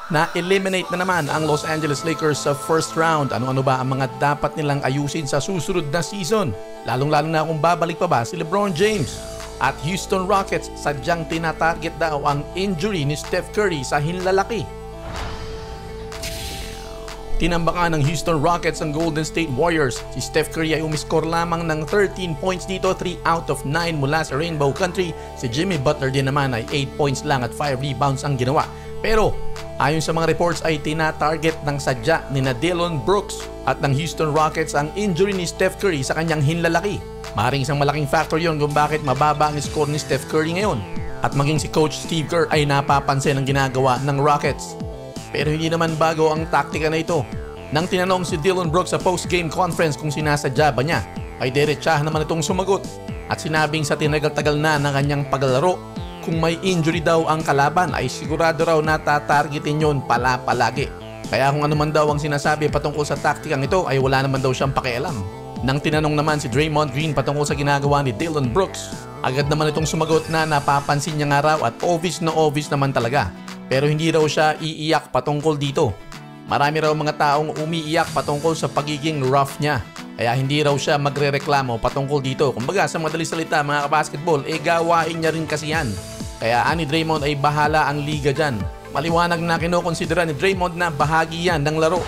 Na-eliminate na naman ang Los Angeles Lakers sa first round. Ano-ano ba ang mga dapat nilang ayusin sa susunod na season? Lalong-lalo na kung babalik pa ba si LeBron James. At Houston Rockets sadyang tinatarget daw ang injury ni Steph Curry sa hinlalaki. Tinambakan ng Houston Rockets ang Golden State Warriors. Si Steph Curry ay umiskor lamang ng 13 points dito, 3 out of 9 mula sa Rainbow Country. Si Jimmy Butler din naman ay 8 points lang at 5 rebounds ang ginawa. Pero ayon sa mga reports ay tinatarget ng sadya ni Dillon Brooks at ng Houston Rockets ang injury ni Steph Curry sa kanyang hinlalaki. Maring isang malaking factor yon kung bakit mababa ang score ni Steph Curry ngayon. At maging si Coach Steve Kerr ay napapansin ang ginagawa ng Rockets. Pero hindi naman bago ang taktika na ito. Nang tinanong si Dillon Brooks sa post-game conference kung sinasadya ba niya, ay diretsahan naman itong sumagot. At sinabing sa tinagal-tagal na ng kanyang paglalaro, kung may injury daw ang kalaban ay sigurado raw na tatargetin yun palagi. Kaya kung ano man daw ang sinasabi patungkol sa taktikang ito ay wala naman daw siyang pakialam. Nang tinanong naman si Draymond Green patungkol sa ginagawa ni Dillon Brooks, agad naman itong sumagot na napapansin niya nga raw at obvious naman talaga. Pero hindi raw siya iiyak patungkol dito. Marami raw mga taong umiiyak patungkol sa pagiging rough niya. Kaya hindi raw siya magrereklamo patungkol dito. Kumbaga sa madaling salita mga kabasketball, gawain niya rin kasi yan. Kaya ani Draymond ay bahala ang liga dyan. Maliwanag na kinokonsidera ni Draymond na bahagi yan ng laro.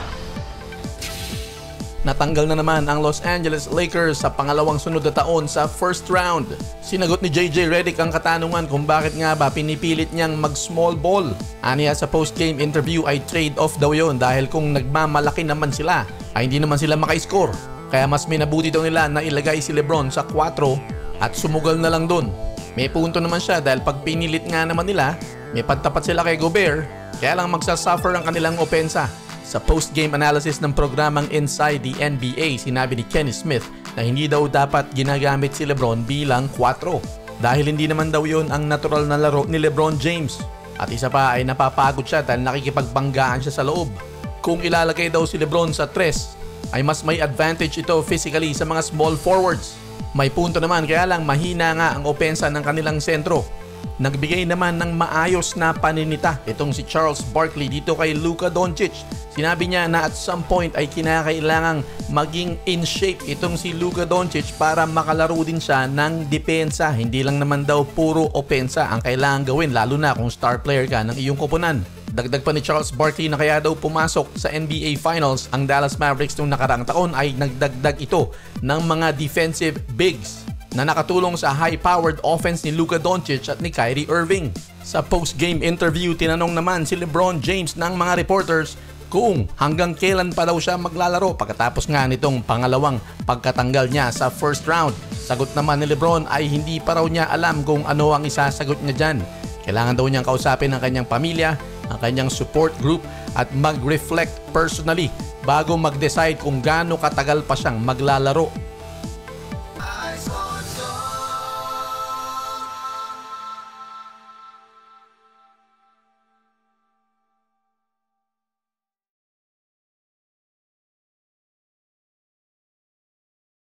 Natanggal na naman ang Los Angeles Lakers sa pangalawang sunod na taon sa first round. Sinagot ni JJ Redick ang katanungan kung bakit nga ba pinipilit niyang mag-small ball. Aniya sa post-game interview ay trade-off daw yon dahil kung nagmamalaki naman sila ay hindi naman sila maka-score. Kaya mas minabuti daw nila na ilagay si LeBron sa 4 at sumugal na lang dun. May punto naman siya dahil pag pinilit nga naman nila, may pagtapat sila kay Gobert, kaya lang magsasuffer ang kanilang opensa. Sa post-game analysis ng programang Inside the NBA, sinabi ni Kenny Smith na hindi daw dapat ginagamit si LeBron bilang 4 dahil hindi naman daw yun ang natural na laro ni LeBron James. At isa pa ay napapagod siya dahil nakikipagbanggaan siya sa loob. Kung ilalagay daw si LeBron sa 3, ay mas may advantage ito physically sa mga small forwards. May punto naman kaya lang mahina nga ang opensa ng kanilang sentro. Nagbigay naman ng maayos na paninita itong si Charles Barkley dito kay Luka Doncic. Sinabi niya na at some point ay kinakailangang maging in shape itong si Luka Doncic para makalaro din siya ng depensa. Hindi lang naman daw puro opensa ang kailangan gawin lalo na kung star player ka ng iyong koponan. Dagdag pa ni Charles Barkley na kaya daw pumasok sa NBA Finals ang Dallas Mavericks noong nakaraang taon ay nagdagdag ito ng mga defensive bigs na nakatulong sa high-powered offense ni Luka Doncic at ni Kyrie Irving. Sa post-game interview, tinanong naman si LeBron James ng mga reporters kung hanggang kailan pa daw siya maglalaro pagkatapos nga nitong pangalawang pagkatanggal niya sa first round. Sagot naman ni LeBron ay hindi pa raw niya alam kung ano ang isasagot niya dyan. Kailangan daw niyang kausapin ang kanyang pamilya, ang kanyang support group at mag-reflect personally bago mag-decide kung gaano katagal pa siyang maglalaro.